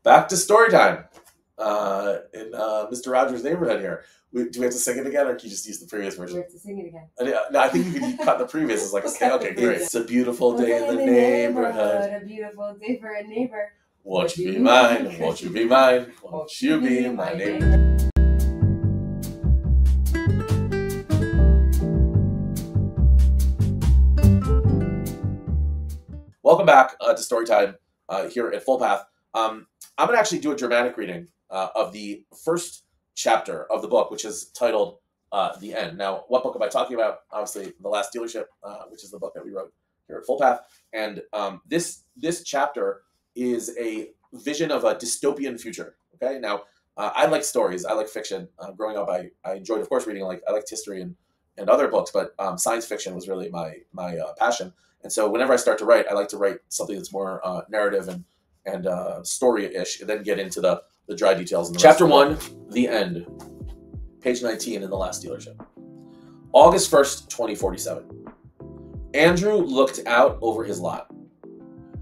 Back to story time in Mr. Rogers' neighborhood here. Do we have to sing it again, or can you just use the previous version? We have to sing it again. No, I think you can cut the previous. It's like, okay, great. It's a beautiful day in the neighborhood. A beautiful day for a neighbor. Won't you be mine? Won't you be mine? Won't you be my neighbor? Welcome back to Storytime here at Fullpath. I'm going to actually do a dramatic reading of the first chapter of the book, which is titled The End. Now, what book am I talking about? Obviously, The Last Dealership, which is the book that we wrote here at Fullpath. And this chapter is a vision of a dystopian future. Okay, now I like stories. I like fiction. Growing up, I enjoyed, of course, reading. I liked history and other books, but science fiction was really my passion. And so whenever I start to write, I like to write something that's more narrative and story-ish, and then get into the dry details. In the Chapter 1, The End, page 19 in The Last Dealership. August 1st, 2047. Andrew looked out over his lot.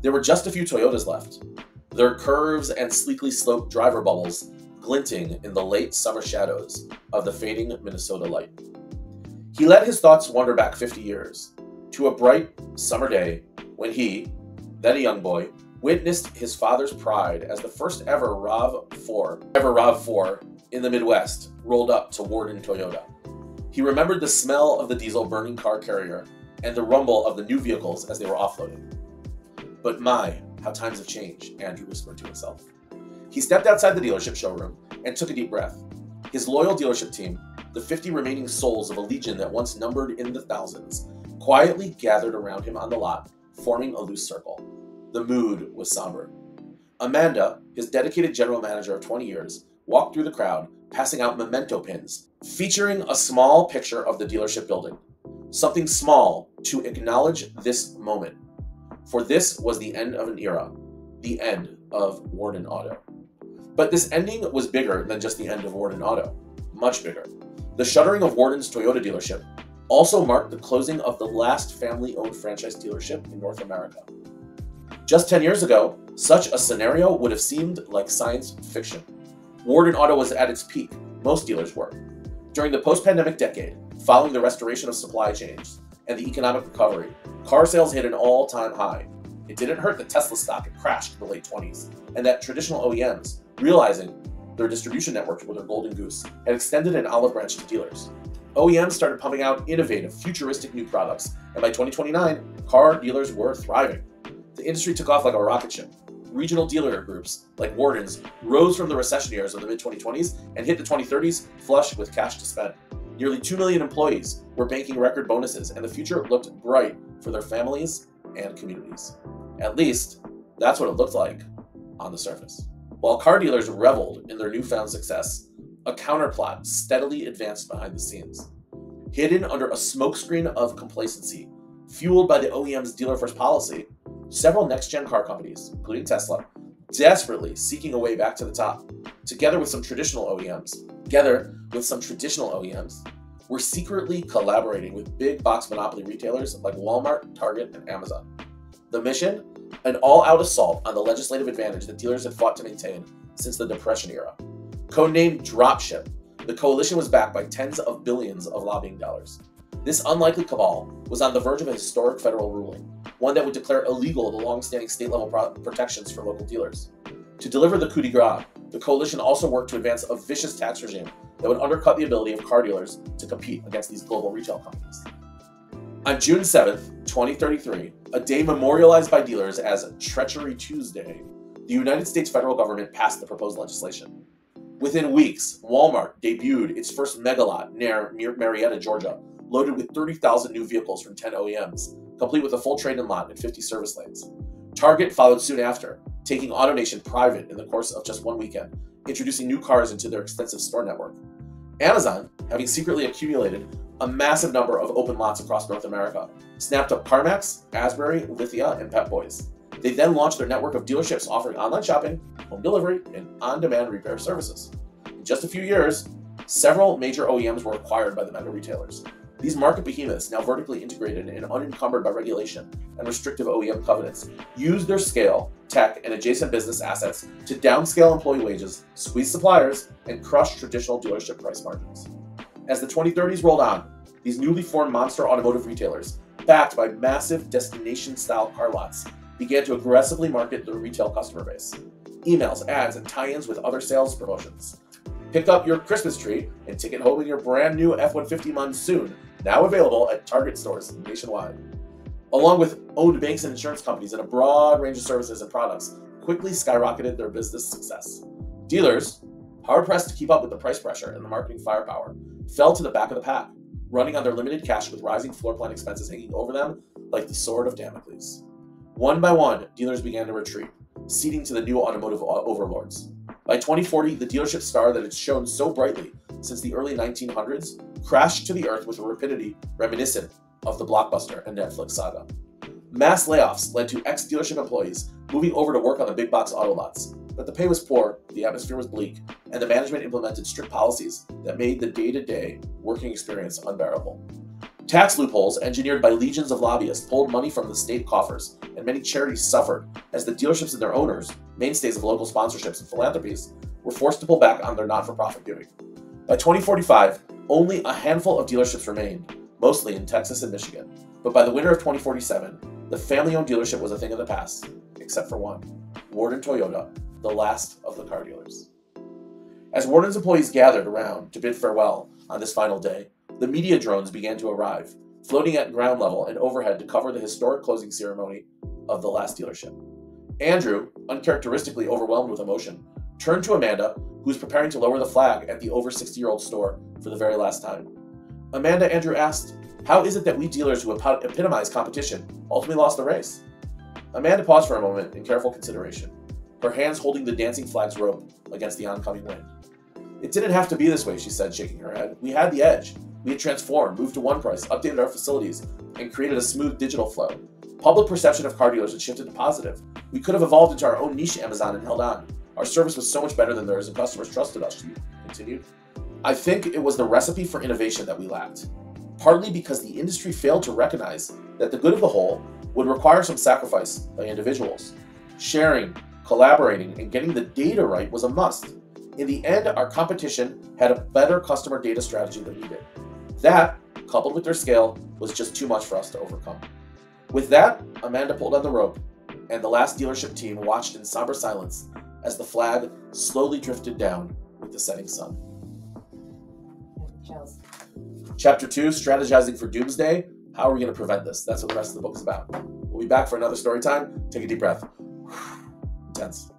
There were just a few Toyotas left, their curves and sleekly sloped driver bubbles glinting in the late summer shadows of the fading Minnesota light. He let his thoughts wander back 50 years, to a bright summer day when he, then a young boy, witnessed his father's pride as the first ever RAV4 in the Midwest rolled up to Warden Toyota. He remembered the smell of the diesel burning car carrier and the rumble of the new vehicles as they were offloading. But my, how times have changed, Andrew whispered to himself. He stepped outside the dealership showroom and took a deep breath. His loyal dealership team, the 50 remaining souls of a legion that once numbered in the thousands, quietly gathered around him on the lot, forming a loose circle. The mood was somber. Amanda, his dedicated general manager of 20 years, walked through the crowd, passing out memento pins, featuring a small picture of the dealership building. Something small to acknowledge this moment. For this was the end of an era, the end of Warden Auto. But this ending was bigger than just the end of Warden Auto, much bigger. The shuttering of Warden's Toyota dealership also marked the closing of the last family-owned franchise dealership in North America. Just 10 years ago, such a scenario would have seemed like science fiction. Warden Auto was at its peak, most dealers were. During the post-pandemic decade, following the restoration of supply chains and the economic recovery, car sales hit an all-time high. It didn't hurt that Tesla stock had crashed in the late 20s, and that traditional OEMs, realizing their distribution networks were their golden goose, had extended an olive branch to dealers. OEMs started pumping out innovative, futuristic new products, and by 2029, car dealers were thriving. The industry took off like a rocket ship. Regional dealer groups, like Warden's, rose from the recession years of the mid-2020s and hit the 2030s flush with cash to spend. Nearly 2 million employees were banking record bonuses, and the future looked bright for their families and communities. At least, that's what it looked like on the surface. While car dealers reveled in their newfound success, a counterplot steadily advanced behind the scenes. Hidden under a smokescreen of complacency, fueled by the OEM's dealer-first policy, several next-gen car companies, including Tesla, desperately seeking a way back to the top, together with some traditional OEMs, were secretly collaborating with big box monopoly retailers like Walmart, Target, and Amazon. The mission? An all-out assault on the legislative advantage that dealers had fought to maintain since the Depression era. Codenamed Dropship, the coalition was backed by tens of billions of lobbying dollars. This unlikely cabal was on the verge of a historic federal ruling, one that would declare illegal the long-standing state-level protections for local dealers. To deliver the coup de grace, the coalition also worked to advance a vicious tax regime that would undercut the ability of car dealers to compete against these global retail companies. On June 7th, 2033, a day memorialized by dealers as Treachery Tuesday, the United States federal government passed the proposed legislation. Within weeks, Walmart debuted its first megalot near Marietta, Georgia, loaded with 30,000 new vehicles from 10 OEMs, complete with a full trade-in lot and 50 service lanes. Target followed soon after, taking AutoNation private in the course of just one weekend, introducing new cars into their extensive store network. Amazon, having secretly accumulated a massive number of open lots across North America, snapped up CarMax, Asbury, Lithia, and Pep Boys. They then launched their network of dealerships offering online shopping, home delivery, and on-demand repair services. In just a few years, several major OEMs were acquired by the mega retailers. These market behemoths, now vertically integrated and unencumbered by regulation and restrictive OEM covenants, used their scale tech, and adjacent business assets to downscale employee wages, squeeze suppliers, and crush traditional dealership price margins. As the 2030s rolled on, these newly formed monster automotive retailers, backed by massive destination-style car lots, began to aggressively market their retail customer base. Emails, ads, and tie-ins with other sales promotions. Pick up your Christmas tree and take it home in your brand new F-150 Monsoon, now available at Target stores nationwide. Along with owned banks and insurance companies and a broad range of services and products, quickly skyrocketed their business success. Dealers, hard-pressed to keep up with the price pressure and the marketing firepower, fell to the back of the pack, running on their limited cash with rising floor plan expenses hanging over them like the sword of Damocles. One by one, dealers began to retreat, ceding to the new automotive overlords. By 2040, the dealership star that had shone so brightly since the early 1900s crashed to the earth with a rapidity reminiscent of the Blockbuster and Netflix saga. Mass layoffs led to ex-dealership employees moving over to work on the big box auto lots, but the pay was poor, the atmosphere was bleak, and the management implemented strict policies that made the day-to-day working experience unbearable. Tax loopholes engineered by legions of lobbyists pulled money from the state coffers, and many charities suffered as the dealerships and their owners, mainstays of local sponsorships and philanthropies, were forced to pull back on their not-for-profit giving. By 2045, only a handful of dealerships remained, mostly in Texas and Michigan. But by the winter of 2047, the family-owned dealership was a thing of the past, except for one, Warden Toyota, the last of the car dealers. As Warden's employees gathered around to bid farewell on this final day, the media drones began to arrive, floating at ground level and overhead to cover the historic closing ceremony of the last dealership. Andrew, uncharacteristically overwhelmed with emotion, turned to Amanda, who was preparing to lower the flag at the over 60-year-old store for the very last time. Amanda, Andrew asked, "How is it that we dealers who epitomize competition ultimately lost the race?" Amanda paused for a moment in careful consideration, her hands holding the dancing flag's rope against the oncoming wind. "It didn't have to be this way," she said, shaking her head. "We had the edge. We had transformed, moved to one price, updated our facilities, and created a smooth digital flow. Public perception of car dealers had shifted to positive. We could have evolved into our own niche Amazon and held on. Our service was so much better than theirs, and customers trusted us," she continued. "I think it was the recipe for innovation that we lacked, partly because the industry failed to recognize that the good of the whole would require some sacrifice by individuals. Sharing, collaborating, and getting the data right was a must. In the end, our competition had a better customer data strategy than we did. That, coupled with their scale, was just too much for us to overcome." With that, Amanda pulled on the rope, and the last dealership team watched in somber silence as the flag slowly drifted down with the setting sun. Chills. Chapter 2, Strategizing for Doomsday. How are we going to prevent this? That's what the rest of the book is about. We'll be back for another story time. Take a deep breath. Intense.